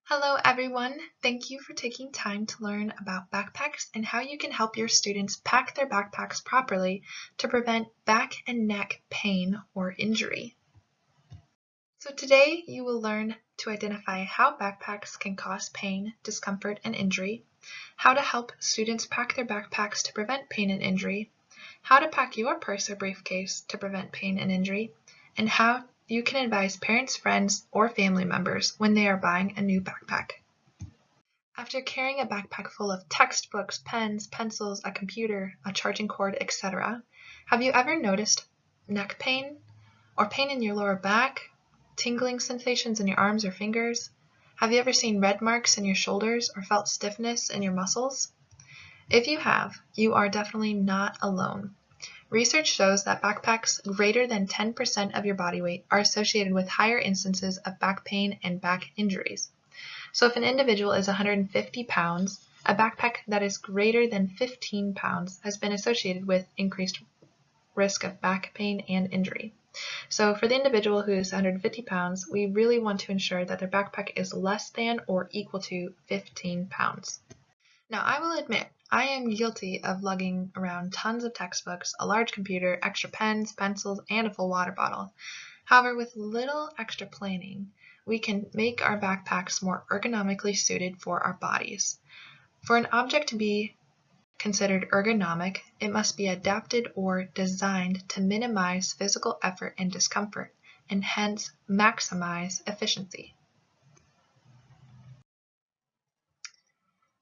Hello everyone, thank you for taking time to learn about backpacks and how you can help your students pack their backpacks properly to prevent back and neck pain or injury. So today you will learn to identify how backpacks can cause pain, discomfort, and injury, how to help students pack their backpacks to prevent pain and injury, how to pack your purse or briefcase to prevent pain and injury, and how you can advise parents, friends, or family members when they are buying a new backpack. After carrying a backpack full of textbooks, pens, pencils, a computer, a charging cord, etc., have you ever noticed neck pain or pain in your lower back, tingling sensations in your arms or fingers? Have you ever seen red marks in your shoulders or felt stiffness in your muscles? If you have, you are definitely not alone. Research shows that backpacks greater than 10% of your body weight are associated with higher instances of back pain and back injuries. So if an individual is 150 pounds, a backpack that is greater than 15 pounds has been associated with increased risk of back pain and injury. So for the individual who is 150 pounds, we really want to ensure that their backpack is less than or equal to 15 pounds. Now, I will admit, I am guilty of lugging around tons of textbooks, a large computer, extra pens, pencils, and a full water bottle. However, with little extra planning, we can make our backpacks more ergonomically suited for our bodies. For an object to be considered ergonomic, it must be adapted or designed to minimize physical effort and discomfort, and hence maximize efficiency.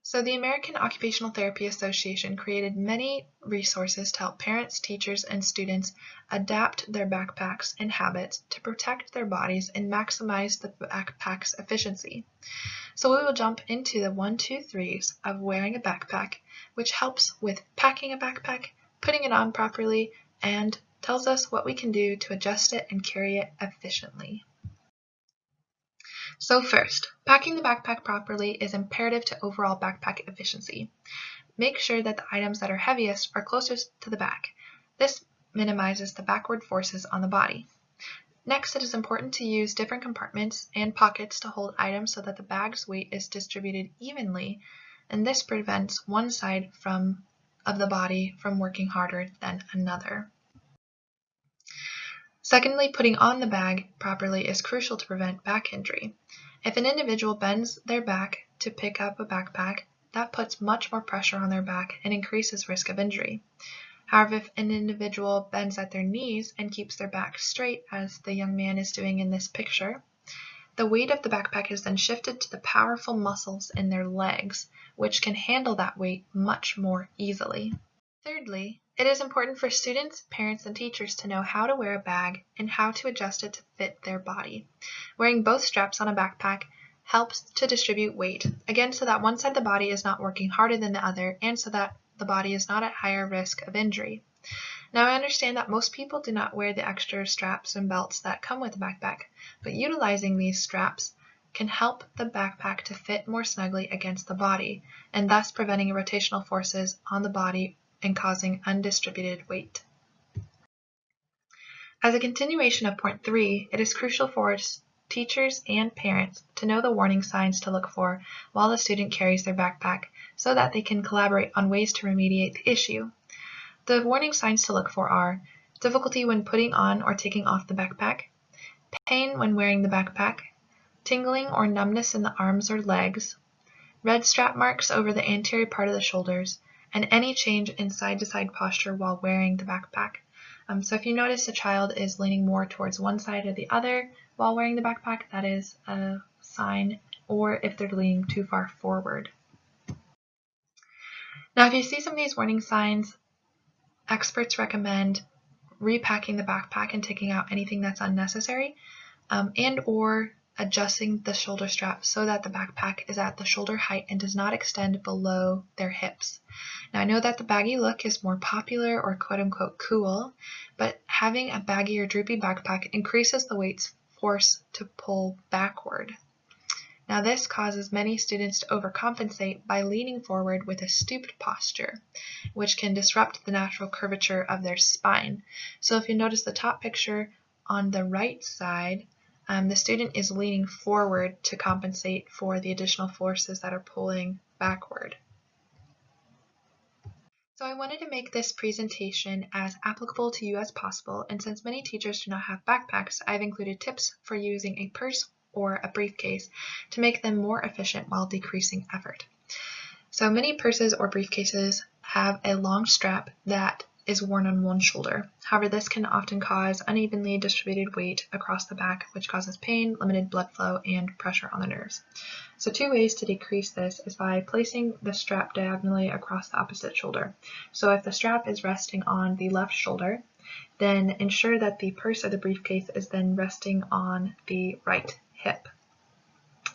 So the American Occupational Therapy Association created many resources to help parents, teachers, and students adapt their backpacks and habits to protect their bodies and maximize the backpack's efficiency. So we will jump into the 1, 2, 3s of wearing a backpack, which helps with packing a backpack, putting it on properly, and tells us what we can do to adjust it and carry it efficiently. So first, packing the backpack properly is imperative to overall backpack efficiency. Make sure that the items that are heaviest are closest to the back. This minimizes the backward forces on the body. Next, it is important to use different compartments and pockets to hold items so that the bag's weight is distributed evenly, and this prevents one side of the body from working harder than another. Secondly, putting on the bag properly is crucial to prevent back injury. If an individual bends their back to pick up a backpack, that puts much more pressure on their back and increases risk of injury. However, if an individual bends at their knees and keeps their back straight, as the young man is doing in this picture, the weight of the backpack is then shifted to the powerful muscles in their legs, which can handle that weight much more easily. Thirdly, it is important for students, parents, and teachers to know how to wear a bag and how to adjust it to fit their body. Wearing both straps on a backpack helps to distribute weight, again so that one side of the body is not working harder than the other and so that the body is not at higher risk of injury. Now I understand that most people do not wear the extra straps and belts that come with a backpack, but utilizing these straps can help the backpack to fit more snugly against the body and thus preventing rotational forces on the body and causing undistributed weight. As a continuation of point 3, it is crucial for teachers and parents to know the warning signs to look for while the student carries their backpack so that they can collaborate on ways to remediate the issue. The warning signs to look for are difficulty when putting on or taking off the backpack, pain when wearing the backpack, tingling or numbness in the arms or legs, red strap marks over the anterior part of the shoulders, and any change in side-to-side posture while wearing the backpack. So if you notice a child is leaning more towards one side or the other while wearing the backpack, that is a sign, or if they're leaning too far forward. Now, if you see some of these warning signs, experts recommend repacking the backpack and taking out anything that's unnecessary, and or adjusting the shoulder strap so that the backpack is at the shoulder height and does not extend below their hips. Now I know that the baggy look is more popular or quote-unquote cool, but having a baggy or droopy backpack increases the weight's force to pull backward. Now this causes many students to overcompensate by leaning forward with a stooped posture, which can disrupt the natural curvature of their spine. So if you notice the top picture on the right side, the student is leaning forward to compensate for the additional forces that are pulling backward. So I wanted to make this presentation as applicable to you as possible, and since many teachers do not have backpacks, I've included tips for using a purse or a briefcase to make them more efficient while decreasing effort. So many purses or briefcases have a long strap that is worn on one shoulder. However, this can often cause unevenly distributed weight across the back, which causes pain, limited blood flow, and pressure on the nerves. So 2 ways to decrease this is by placing the strap diagonally across the opposite shoulder. So if the strap is resting on the left shoulder, then ensure that the purse or the briefcase is then resting on the right hip.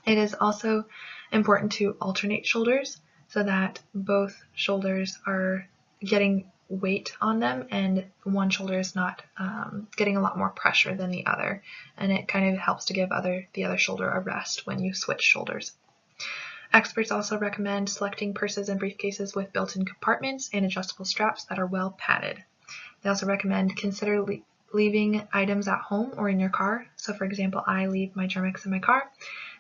It is also important to alternate shoulders so that both shoulders are getting weight on them and one shoulder is not getting a lot more pressure than the other, and it kind of helps to give the other shoulder a rest when you switch shoulders. Experts also recommend selecting purses and briefcases with built-in compartments and adjustable straps that are well padded. They also recommend consider leaving items at home or in your car. So for example, I leave my Germ-X in my car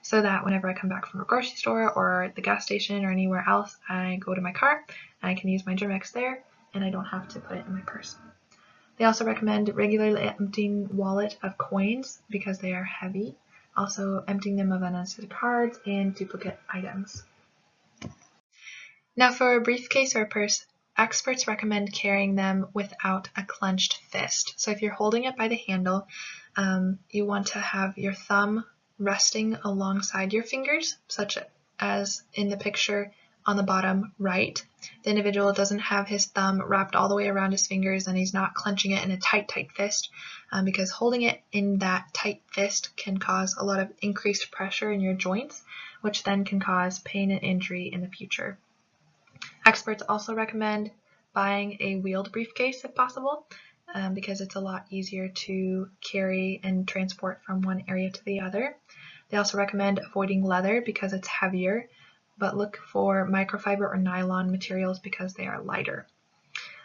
so that whenever I come back from a grocery store or the gas station or anywhere else, I go to my car and I can use my Germ-X there and I don't have to put it in my purse. They also recommend regularly emptying wallet of coins because they are heavy, also emptying them of unnecessary cards and duplicate items. Now for a briefcase or a purse, experts recommend carrying them without a clenched fist. So if you're holding it by the handle, you want to have your thumb resting alongside your fingers, such as in the picture on the bottom right. The individual doesn't have his thumb wrapped all the way around his fingers and he's not clenching it in a tight fist, because holding it in that tight fist can cause a lot of increased pressure in your joints, which then can cause pain and injury in the future. Experts also recommend buying a wheeled briefcase if possible, because it's a lot easier to carry and transport from one area to the other. They also recommend avoiding leather because it's heavier, but look for microfiber or nylon materials because they are lighter.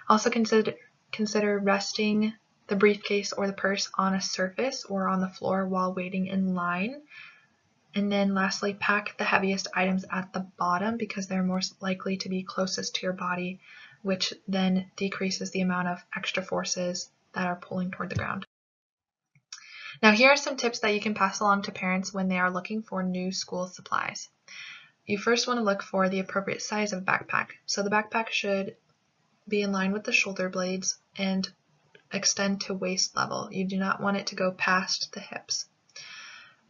Also consider resting the briefcase or the purse on a surface or on the floor while waiting in line. And then lastly, pack the heaviest items at the bottom because they're most likely to be closest to your body, which then decreases the amount of extra forces that are pulling toward the ground. Now here are some tips that you can pass along to parents when they are looking for new school supplies. You first want to look for the appropriate size of backpack. So the backpack should be in line with the shoulder blades and extend to waist level. You do not want it to go past the hips.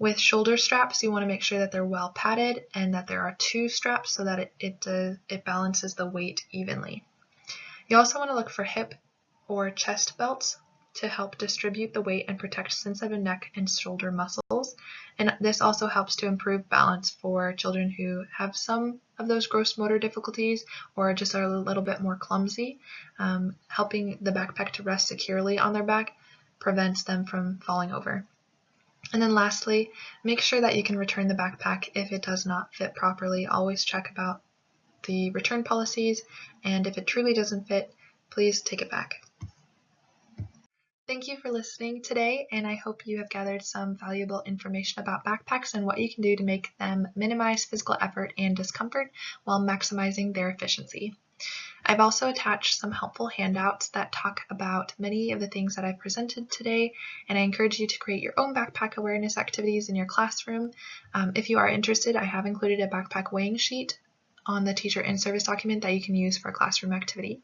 With shoulder straps, you want to make sure that they're well padded and that there are 2 straps so that it balances the weight evenly. You also want to look for hip or chest belts to help distribute the weight and protect sensitive neck and shoulder muscles. And this also helps to improve balance for children who have some of those gross motor difficulties or just are a little bit more clumsy. Helping the backpack to rest securely on their back prevents them from falling over. And then lastly, make sure that you can return the backpack if it does not fit properly. Always check about the return policies, and if it truly doesn't fit, please take it back. Thank you for listening today, and I hope you have gathered some valuable information about backpacks and what you can do to make them minimize physical effort and discomfort while maximizing their efficiency. I've also attached some helpful handouts that talk about many of the things that I presented today, and I encourage you to create your own backpack awareness activities in your classroom. If you are interested, I have included a backpack weighing sheet on the teacher in-service document that you can use for a classroom activity.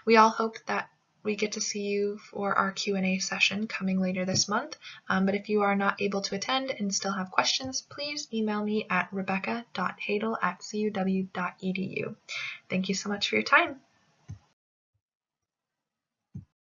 We all hope that we get to see you for our Q&A session coming later this month, but if you are not able to attend and still have questions, please email me at rebekah.hadle@cuw.edu. Thank you so much for your time.